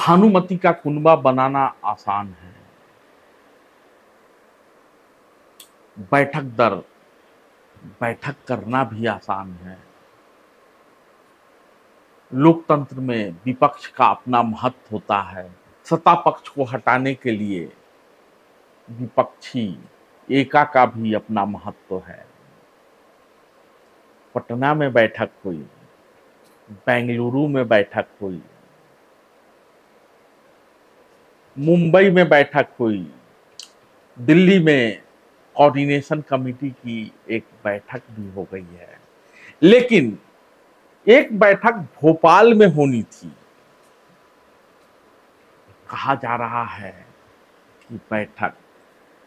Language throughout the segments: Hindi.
भानुमति का कुनबा बनाना आसान है, बैठक दर बैठक करना भी आसान है। लोकतंत्र में विपक्ष का अपना महत्व होता है। सत्ता पक्ष को हटाने के लिए विपक्षी एका का भी अपना महत्व है। पटना में बैठक हुई, बेंगलुरु में बैठक हुई, मुंबई में बैठक हुई, दिल्ली में कोऑर्डिनेशन कमेटी की एक बैठक भी हो गई है, लेकिन एक बैठक भोपाल में होनी थी। कहा जा रहा है कि बैठक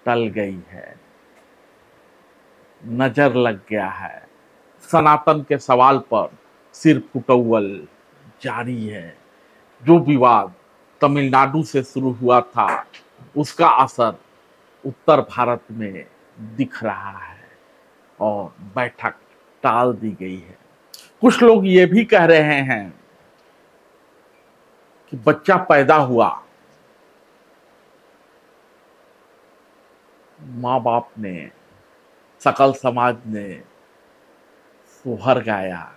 टल गई है, नजर लग गया है। सनातन के सवाल पर सिर फुटौल जारी है। जो विवाद तमिलनाडु से शुरू हुआ था, उसका असर उत्तर भारत में दिख रहा है और बैठक टाल दी गई है। कुछ लोग ये भी कह रहे हैं कि बच्चा पैदा हुआ, माँ बाप ने, सकल समाज ने सोहर गाया,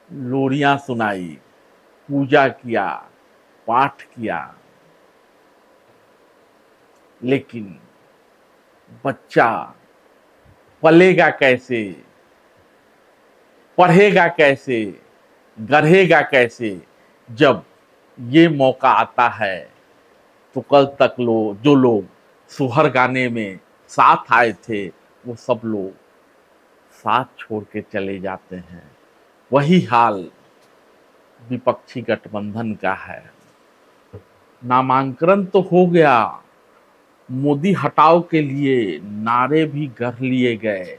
लोरियां सुनाई, पूजा किया, पाठ किया, लेकिन बच्चा पलेगा कैसे, पढ़ेगा कैसे, गढ़ेगा कैसे, जब ये मौका आता है तो कल तक जो लोग सोहर गाने में साथ आए थे, वो सब लोग साथ छोड़ के चले जाते हैं। वही हाल विपक्षी गठबंधन का है। नामांकन तो हो गया, मोदी हटाओ के लिए नारे भी गढ़ लिए गए,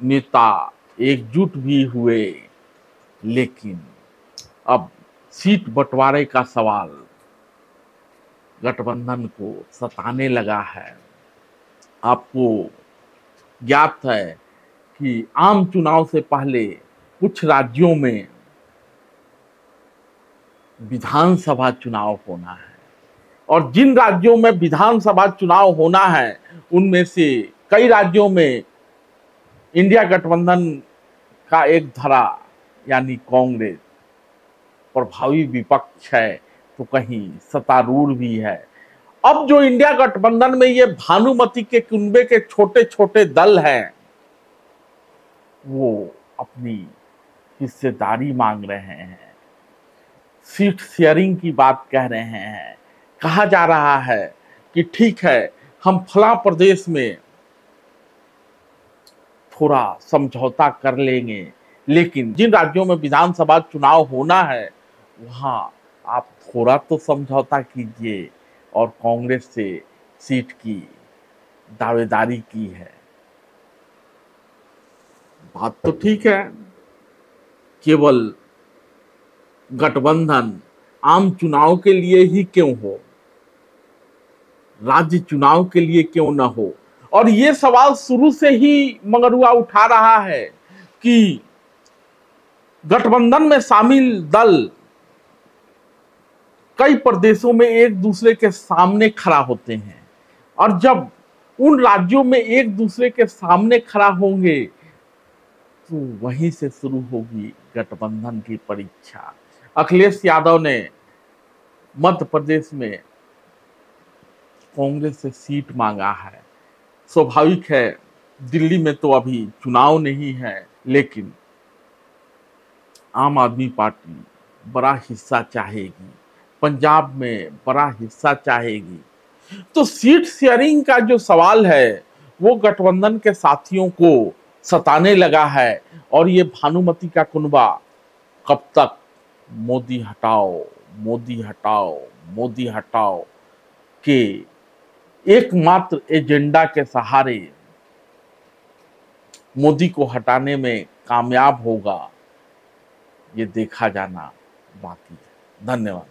नेता एकजुट भी हुए, लेकिन अब सीट बंटवारे का सवाल गठबंधन को सताने लगा है। आपको ज्ञात है कि आम चुनाव से पहले कुछ राज्यों में विधानसभा चुनाव होना है, और जिन राज्यों में विधानसभा चुनाव होना है, उनमें से कई राज्यों में इंडिया गठबंधन का एक धड़ा यानी कांग्रेस प्रभावी विपक्ष है, तो कहीं सत्तारूढ़ भी है। अब जो इंडिया गठबंधन में ये भानुमति के कुनबे के छोटे छोटे दल हैं, वो अपनी हिस्सेदारी मांग रहे हैं, सीट शेयरिंग की बात कह रहे हैं। कहा जा रहा है कि ठीक है, हम फला प्रदेश में थोड़ा समझौता कर लेंगे, लेकिन जिन राज्यों में विधानसभा चुनाव होना है, वहां आप थोड़ा तो समझौता कीजिए। और कांग्रेस से सीट की दावेदारी की है। बात तो ठीक है, केवल गठबंधन आम चुनाव के लिए ही क्यों हो, राज्य चुनाव के लिए क्यों ना हो। और ये सवाल शुरू से ही मंगरुआ उठा रहा है कि गठबंधन में शामिल दल कई प्रदेशों में एक दूसरे के सामने खड़ा होते हैं, और जब उन राज्यों में एक दूसरे के सामने खड़ा होंगे तो वहीं से शुरू होगी गठबंधन की परीक्षा। अखिलेश यादव ने मध्य प्रदेश में कांग्रेस से सीट मांगा है। स्वाभाविक है, दिल्ली में तो अभी चुनाव नहीं है, लेकिन आम आदमी पार्टी बड़ा हिस्सा चाहेगी, पंजाब में बड़ा हिस्सा चाहेगी। तो सीट शेयरिंग का जो सवाल है, वो गठबंधन के साथियों को सताने लगा है। और ये भानुमति का कुनबा कब तक मोदी हटाओ, मोदी हटाओ, मोदी हटाओ के एकमात्र एजेंडा के सहारे मोदी को हटाने में कामयाब होगा, ये देखा जाना बाकी है। धन्यवाद।